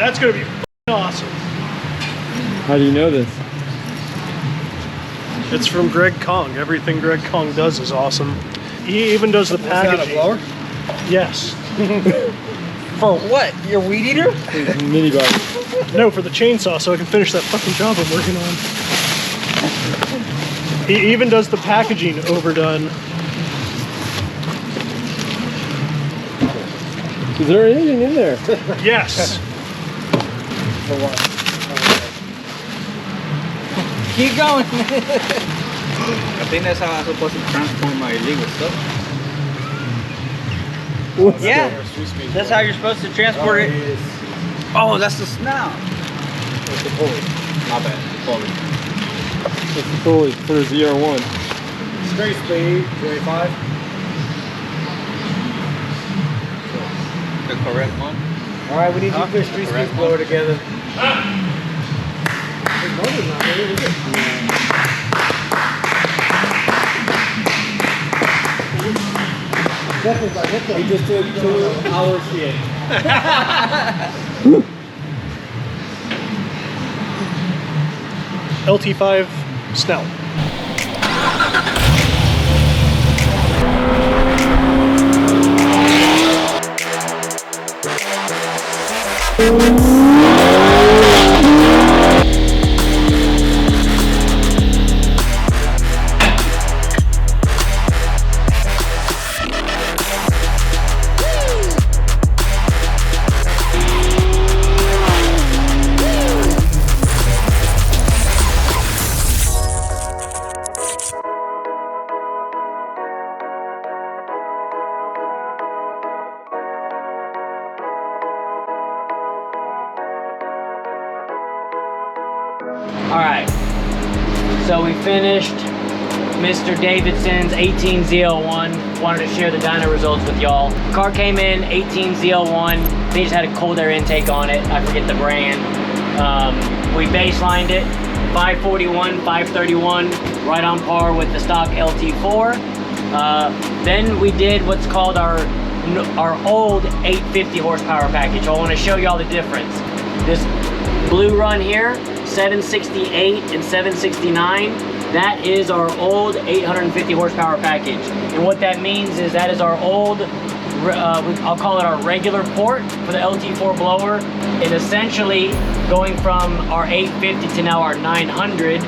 That's gonna be awesome. How do you know this? It's from Greg Kong. Everything Greg Kong does is awesome. He even does the packaging. Is that a blower? Yes. For what? Your weed eater? Mini bike. No, for the chainsaw, so I can finish that fucking job I'm working on. He even does the packaging overdone. Is there anything in there? Yes. For what? Keep going. I think that's how I'm supposed to transport my illegal stuff. Yeah, that's how you're supposed to transport it. Oh, that's the snout. It's the pulley. My bad. Pulley. It's the pulley for the ZR1. Straight speed, 25. The correct one. All right, we need you to put a street speed blower together. He just took 2 hours shit. LT5 snout. All right, so we finished Mr. Davidson's 18 ZL1. Wanted to share the dyno results with y'all. Car came in 18 ZL1. They just had a cold air intake on it. I forget the brand. We baselined it 541, 531, right on par with the stock LT4. Then we did what's called our old 850 horsepower package. I want to show y'all the difference. This blue run here, 768 and 769, that is our old 850 horsepower package. And what that means is that is our old, I'll call it our regular port for the LT4 blower. And essentially going from our 850 to now our 900,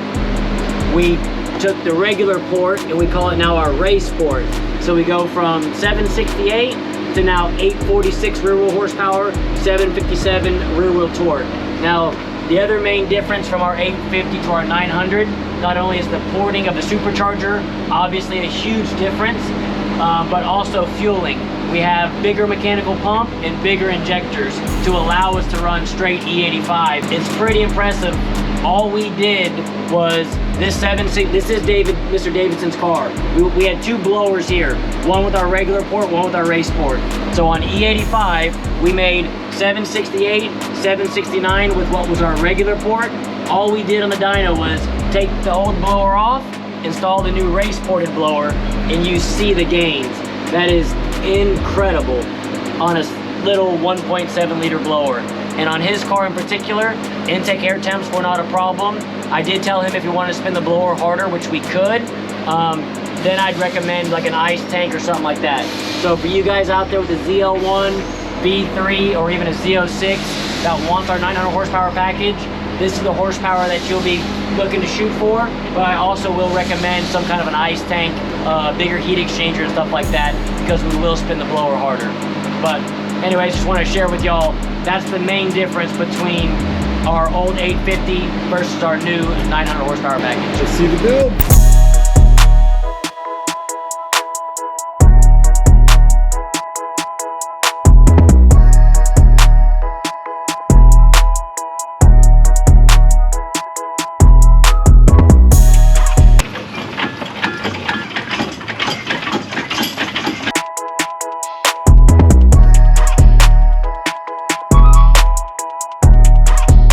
we took the regular port and we call it now our race port. So we go from 768 to now 846 rear wheel horsepower, 757 rear wheel torque. Now, the other main difference from our 850 to our 900, not only is the porting of the supercharger obviously a huge difference, but also fueling. We have bigger mechanical pump and bigger injectors to allow us to run straight E85. It's pretty impressive. All we did was this is Mr. Davidson's car. We had 2 blowers here, one with our regular port, one with our race port. So on E85, we made 768, 769 with what was our regular port. All we did on the dyno was take the old blower off, install the new race ported blower, and you see the gains. That is incredible on a little 1.7 liter blower. And on his car in particular, intake air temps were not a problem. I did tell him if he wanted to spin the blower harder, which we could, then I'd recommend like an ice tank or something like that. So for you guys out there with a ZL1, B3, or even a Z06 that wants our 900 horsepower package, this is the horsepower that you'll be looking to shoot for. But I also will recommend some kind of an ice tank, bigger heat exchanger and stuff like that, because we will spin the blower harder. But anyways, just want to share with y'all, that's the main difference between our old 850 versus our new 900 horsepower package. Let's see the build.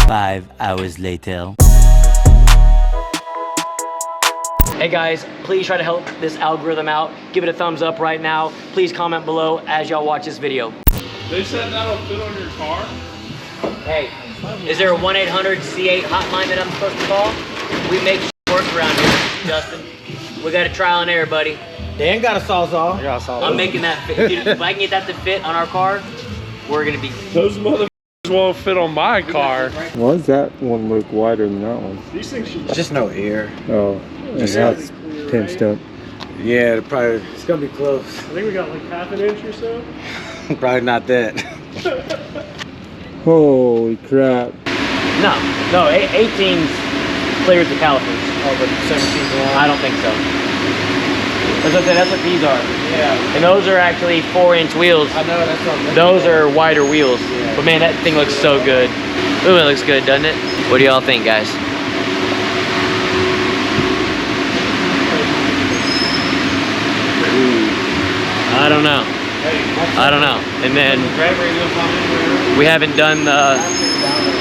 Five hours later. Hey guys, please try to help this algorithm out. Give it a thumbs up right now. Please comment below as y'all watch this video. They said that'll fit on your car? Hey, is there a 1-800-C8 hotline that I'm supposed to call? We make work around here, Justin. We got a trial and error, buddy. Dan got a sawzall. I got a sawzall. I'm making that fit. Dude, if I can get that to fit on our car, we're gonna be. Those motherfuckers won't fit on my car. Why does that one look wider than that one? These things should. Just no air. Oh, and that's pinched up. Yeah, probably. It's gonna be close. I think we got like half an inch or so. Probably not that. Holy crap. No, 18's clears the calipers. Oh, but 17's long. I don't think so. That's what these are. Yeah. And those are actually 4-inch wheels. I know, that's what I'm looking Those at. are wider wheels. Yeah. But man, that thing looks so good. Ooh, it looks good, doesn't it? What do y'all think, guys? I don't know. I don't know. And then we haven't done the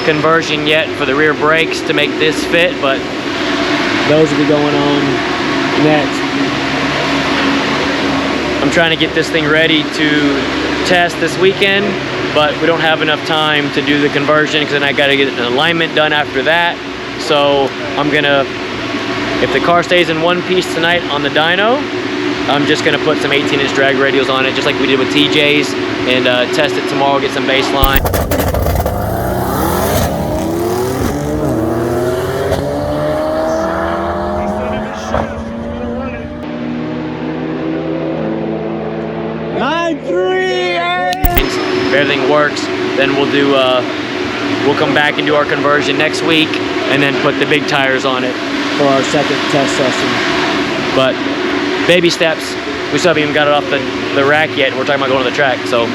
conversion yet for the rear brakes to make this fit, but those will be going on next. I'm trying to get this thing ready to test this weekend, but we don't have enough time to do the conversion because then I got to get an alignment done after that. So I'm gonna, if the car stays in one piece tonight on the dyno, I'm just gonna put some 18-inch drag radials on it, just like we did with TJ's, and test it tomorrow, get some baseline. If everything works, then we'll do. We'll come back and do our conversion next week, and then put the big tires on it for our second test session. But baby steps. We still haven't even got it off the rack yet. We're talking about going to the track, so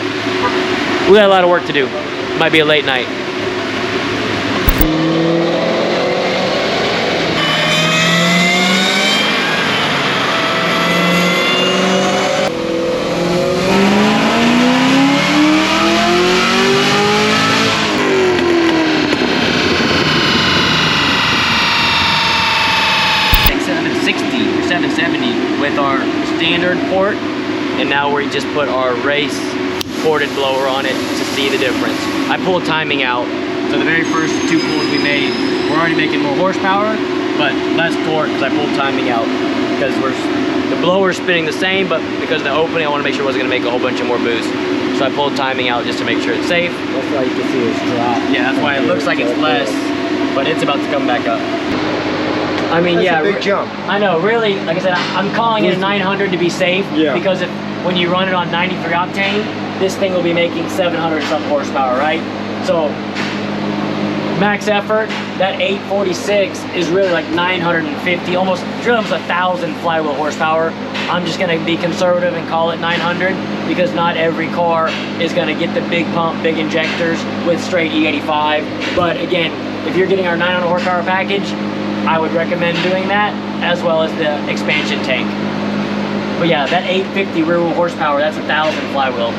we got a lot of work to do. Might be a late night. With our standard port, and now we just put our race ported blower on it to see the difference. I pulled timing out, so the very first two pulls we made, we're already making more horsepower, but less torque because I pulled timing out because the blower's spinning the same, but because of the opening, I want to make sure it wasn't going to make a whole bunch of more boost. So I pulled timing out just to make sure it's safe. That's why you can see it's drop. Yeah, that's why it looks like it's less, but it's about to come back up. I mean, That's yeah, a big jump. I know. Really, like I said, I'm calling it a 900 to be safe. Yeah. Because when you run it on 93 octane, this thing will be making 700 some horsepower, right? So max effort, that 846 is really like 950, almost 1,000 flywheel horsepower. I'm just gonna be conservative and call it 900 because not every car is gonna get the big pump, big injectors with straight E85. But again, if you're getting our 900 horsepower package, I would recommend doing that, as well as the expansion tank. But yeah, that 850 rear wheel horsepower, that's 1,000 flywheel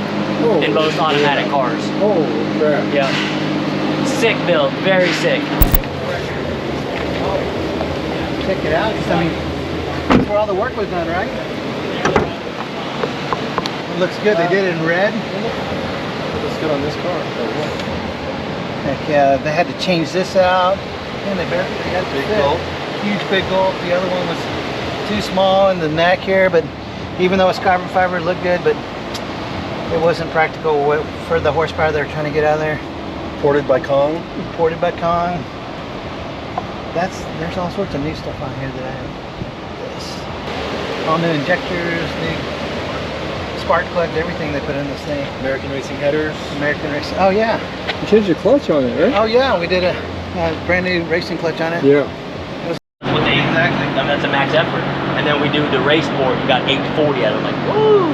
in most automatic cars. Holy crap. Yeah. Sick build, very sick. Check it out. I mean, that's where all the work was done, right? It looks good. They did it in red. It looks good on this car. Heck yeah, they had to change this out. And they got the big gulp. Huge big gulp. The other one was too small in the neck here, but even though it's carbon fiber, it looked good, but it wasn't practical for the horsepower they were trying to get out of there. Ported by Kong. Ported by Kong. There's all sorts of new stuff on here that I have. This. All new injectors, new spark plugs, everything they put in this thing. American Racing headers. American Racing. Oh yeah. You changed your clutch on it, right? Oh yeah, we did a brand new racing clutch on it. Yeah. Exactly. That's a max effort. And then we do the race port, you got 840 out of it. Like, woo!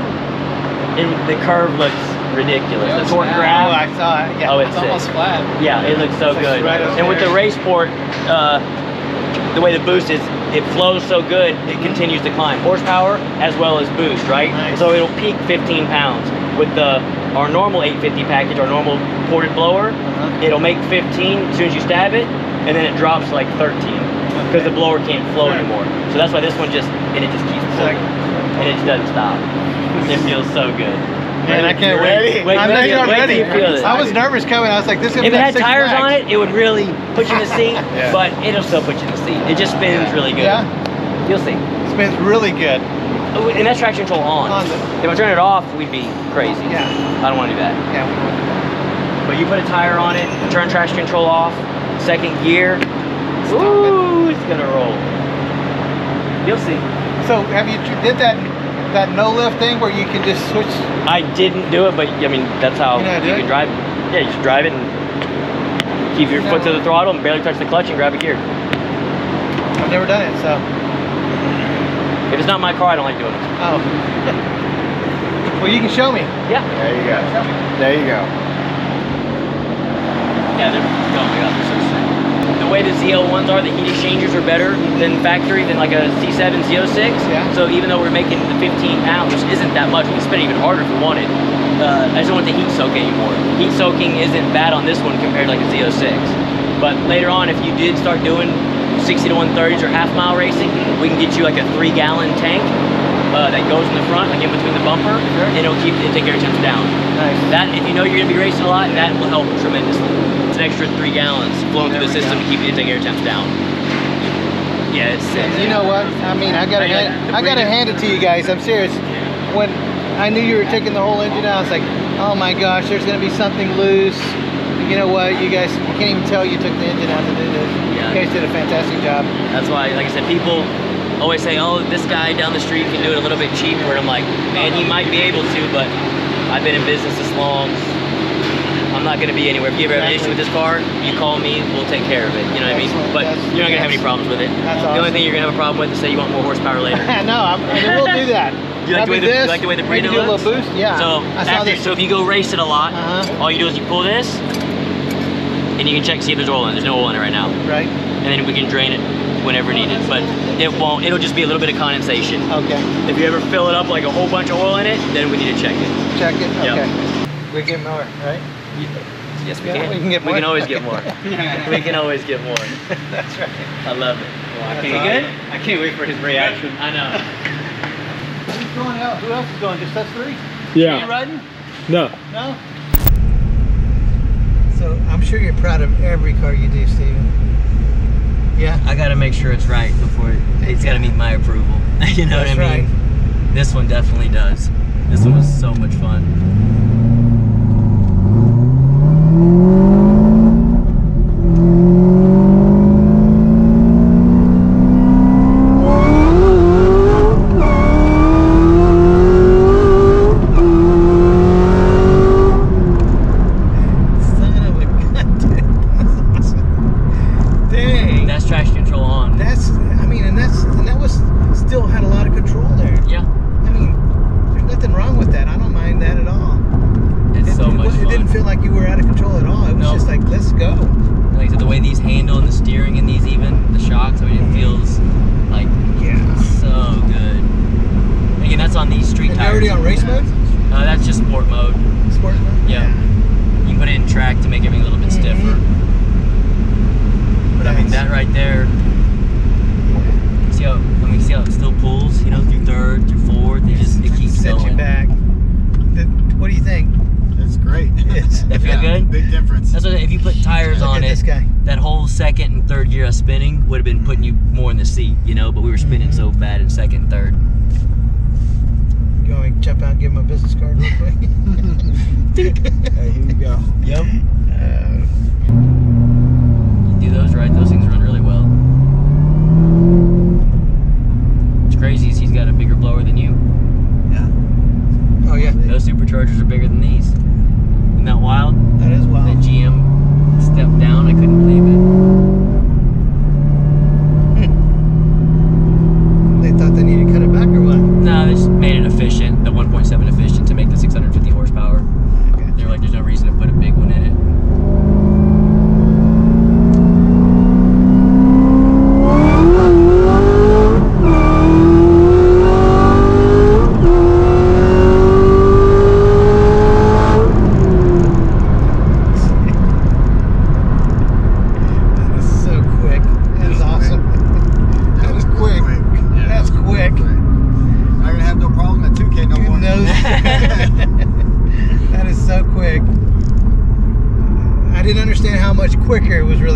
And the curve looks ridiculous. Yeah, the torque oh, grab. I saw it. Yeah. Oh, it's almost flat. Yeah, it looks so good. right And with the race port, the way the boost is, it flows so good, it continues to climb. Horsepower as well as boost, right? Nice. So it'll peak 15 pounds. With our normal 850 package, our normal ported blower, it'll make 15 as soon as you stab it, and then it drops to like 13 because the blower can't flow anymore. So that's why this one just keeps pulling, and it just doesn't stop. It feels so good. Man, I can't wait. Wait, I'm wait, not wait ready. till you feel it. I was nervous coming. I was like, this is gonna If be it like had 6 tires flags. on it, it would really put you in the seat, but it'll still put you in the seat. It just spins really good. Yeah? You'll see. Spins really good. Oh, and that's traction control on. If I turn it off, we'd be crazy. Yeah. I don't want to do that. Yeah, we want to do that. But you put a tire on it, turn traction control off, second gear, ooh, it's gonna roll. You'll see. So have you did that no lift thing where you can just switch? I didn't do it, but I mean that's how You know how to do you it? can drive it. Yeah, you just drive it and keep your foot to the throttle and barely touch the clutch and grab a gear. I've never done it, so. If it's not my car, I don't like doing it. Oh. Well, you can show me. Yeah. There you go. There you go. Yeah, they're, oh my god, they're so sick. The way the ZL1s are, the heat exchangers are better than factory than like a C7 Z06. Yeah. So even though we're making the 15 pounds, which isn't that much, we can spin it even harder if we wanted. I just don't want the heat soak anymore. Heat soaking isn't bad on this one compared to like a Z06. But later on, if you did start doing 60 to 130s or half mile racing, we can get you like a 3-gallon tank that goes in the front, like in between the bumper, and it'll keep the intake air temps down. Nice. That, if you know you're gonna be racing a lot, that will help tremendously. It's an extra 3 gallons flowing through the system to keep the intake air temps down. Yeah, it's sick. You know what? I mean, I gotta hand it to you guys. I'm serious. When I knew you were taking the whole engine out, I was like, oh my gosh, there's gonna be something loose. You know what? You guys, you can't even tell you took the engine out to do this. Yeah. You guys did a fantastic job. That's why, like I said, people always say, oh, this guy down the street can do it a little bit cheaper. And I'm like, man, he might be able to, but I've been in business this long. I'm not going to be anywhere. If you ever have an issue with this car, you call me, we'll take care of it. You know what I mean? But you're not going to have any problems with it. That's The only awesome. thing you're going to have a problem with is say you want more horsepower later. No, I mean, we'll do that. You like the way the maybe Brino do a little looks? boost? Yeah. So, I saw this. so if you go racing a lot, all you do is you pull this, and you can check to see if there's oil in it. There's no oil in it right now. Right. And then we can drain it whenever needed. But it won't, it'll just be a little bit of condensation. Okay. If you ever fill it up like a whole bunch of oil in it, then we need to check it. Check it. Yep. Okay. We get more, right? Yes, we Yeah, can. we can get more. We can always get more. We can always get more. That's right. I love it. Well, I You can't, good? I can't wait for his reaction. I know. Who's going out? Who else is going? Just us three? Yeah. You riding? No. No? So I'm sure you're proud of every car you do, Steven. Yeah? I gotta make sure it's right before it's gotta meet my approval. You know That's what I mean? right. This one definitely does. This one was so much fun. Son of a gun, dude. That's awesome. Dang. That's traction control on. That's, I mean, and that was, still had a lot of control there. Yeah. I mean, there's nothing wrong with that. I don't mind that at all. It's so much fun. It didn't feel like you were out of control at all. It was just like, let's go. Like I said, the way these handle and the steering and these even, the shocks, I mean, it feels like so good. Again, that's on these street And tires. you're already on race mode? That's just sport mode. Sport mode? Yeah. You can put it in track to make everything a little bit stiffer. But I mean, that right there, see how it still pulls, you know, through third, through fourth, it keeps Set going. you back. What do you think? That's great. That feel good? Big difference. That's what, if you put tires Look on at it, this guy. that whole second and third gear of spinning would have been putting you more in the seat, you know, but we were spinning so bad in second and third. You want me to jump out and give him a business card real quick? Hey, here you go. Yep. You do those right, those things run really well. What's crazy is he's got a bigger blower than you. Yeah. Oh yeah. Those superchargers are bigger than these. Isn't that wild? That is That wild. GM stepped down, I couldn't believe it. They thought they needed to cut it back or what? No, they just made it efficient, the 1.7 efficient to make the 650 horsepower. They were like, there's no reason to put a big one in it.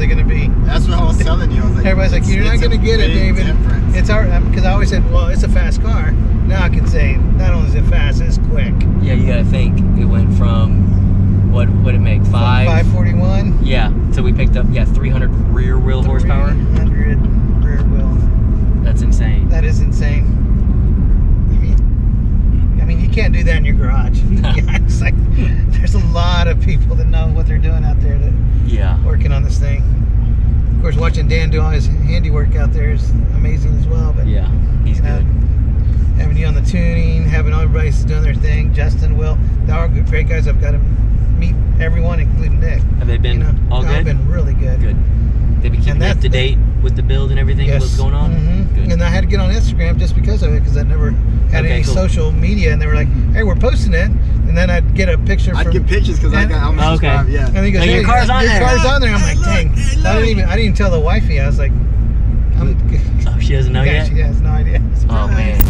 it going to be? That's what I was telling you. I was like, Everybody's like, you're not going to get it, David. Difference. It's our, because I always said, well, it's a fast car. Now I can say, not only is it fast, it's quick. Yeah, you gotta think. It went from, what would it make, 541? Yeah, so we picked up, 300 rear wheel horsepower. 300 rear wheel. That's insane. That is insane. I mean, you can't do that in your garage. No. Yeah, it's like, there's a lot of people that know what they're doing out there working on this thing. Of course, watching Dan do all his handiwork out there is amazing as well. But yeah, he's good. Having you on the tuning, having everybody doing their thing. Justin, Will, they're all good, great guys. I've got to meet everyone, including Nick. Have they been all good? They've been really good. Good. They've been keeping up to date with the build and everything, yes. What's going on? Mm-hmm. Good. And I had to get on Instagram just because of it, because I never had any social media, and they were like, hey, we're posting it, and then I'd get a picture I'd get pictures because I'm subscribed, yeah. And he goes, hey, your car's on there. Your car's on there. I'm like, dang. I didn't even tell the wifey. I was like, oh, she doesn't know yet? She has no idea. Oh, man.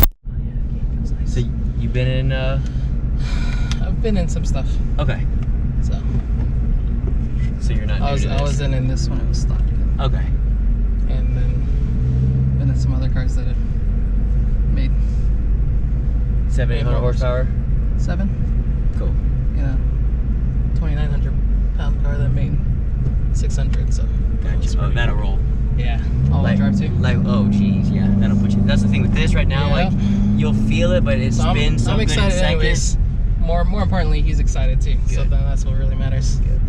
So you've been in I've been in some stuff. Okay. So you're not I was in this one, it was stock. Okay. And then been in some other cars that have made 700 horsepower? 7. Cool. Yeah. 2,900 pound car that made 600, so. Gotcha. Oh, that'll roll. Yeah. All-wheel drive too. Like, oh geez, yeah, that'll put you. That's the thing with this right now, like you'll feel it, but it spins so I'm good excited in seconds. anyways. More importantly, he's excited too. Good. So then that's what really matters. Good.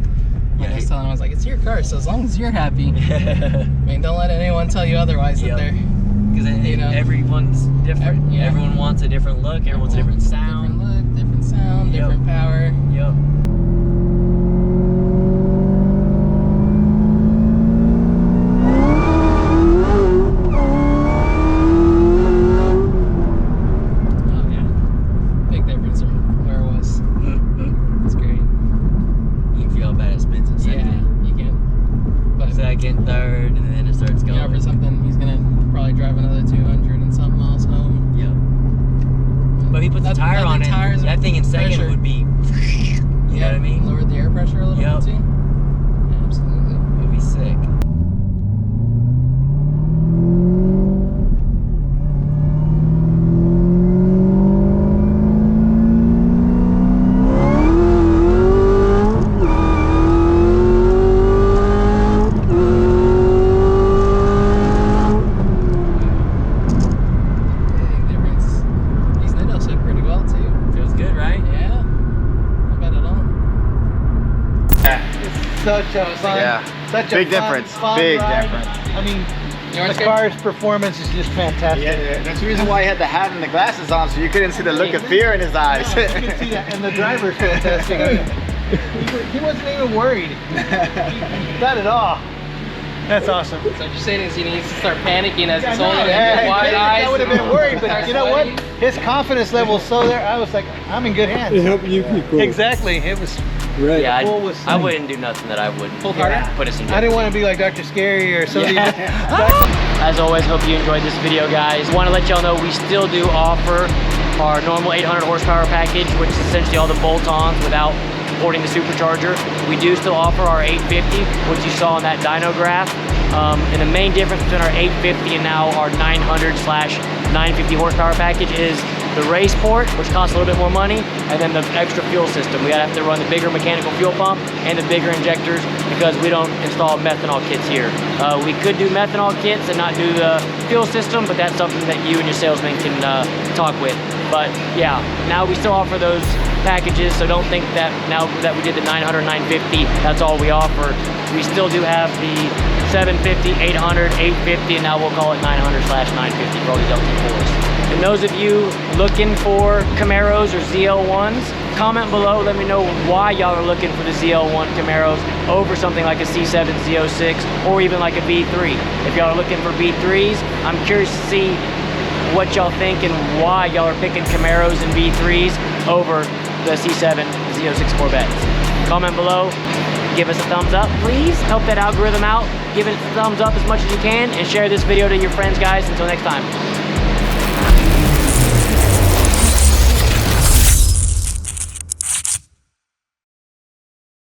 Yeah, I was telling him, I was like, it's your car, so as long as you're happy. I mean, don't let anyone tell you otherwise that they're. Because everyone's different. Yeah. Everyone wants a different look. Everyone wants a different sound. Different look, different sound, different power. Yep. Second, third, and then it starts going. Yeah, for something, he's gonna probably drive another 200 and something else home. Yep. But if he puts a tire on it, that thing in second would be, you know what I mean? Lower the air pressure a little bit too. Yeah, absolutely. It would be sick. Such a fun, such a big difference. Fun big ride. difference. I mean, the car's performance is just fantastic. Yeah, that's the reason why he had the hat and the glasses on, so you couldn't see the look of fear in his eyes. You can see that, and the driver's fantastic. He wasn't even worried. Not at all. That's awesome. So what you're saying is he needs to start panicking as he's holding it. Wide eyes. I would have been worried, but you know what? His confidence level was so there. I was like, I'm in good hands. It helped you keep cool. Exactly. It was. Right. Yeah, I wouldn't do nothing that I wouldn't put us in. I didn't want to be like Dr. Scary or something. As always, hope you enjoyed this video, guys. Want to let y'all know we still do offer our normal 800 horsepower package, which is essentially all the bolt-ons without porting the supercharger. We do still offer our 850, which you saw in that dyno graph. And the main difference between our 850 and now our 900/950 horsepower package is the race port, which costs a little bit more money, and then the extra fuel system. We gotta have to run the bigger mechanical fuel pump and the bigger injectors because we don't install methanol kits here. We could do methanol kits and not do the fuel system, but that's something that you and your salesman can talk with. But yeah, now we still offer those packages, so don't think that now that we did the 900/950, that's all we offer. We still do have the 750, 800, 850, and now we'll call it 900/950 for all these LT4s. And those of you looking for Camaros or ZL1s, comment below, let me know why y'all are looking for the ZL1 Camaros over something like a C7 Z06 or even like a V3. If y'all are looking for V3s, I'm curious to see what y'all think and why y'all are picking Camaros and V3s over the C7 Z06 Corvettes. Comment below, give us a thumbs up, please. Help that algorithm out. Give it a thumbs up as much as you can and share this video to your friends, guys. Until next time.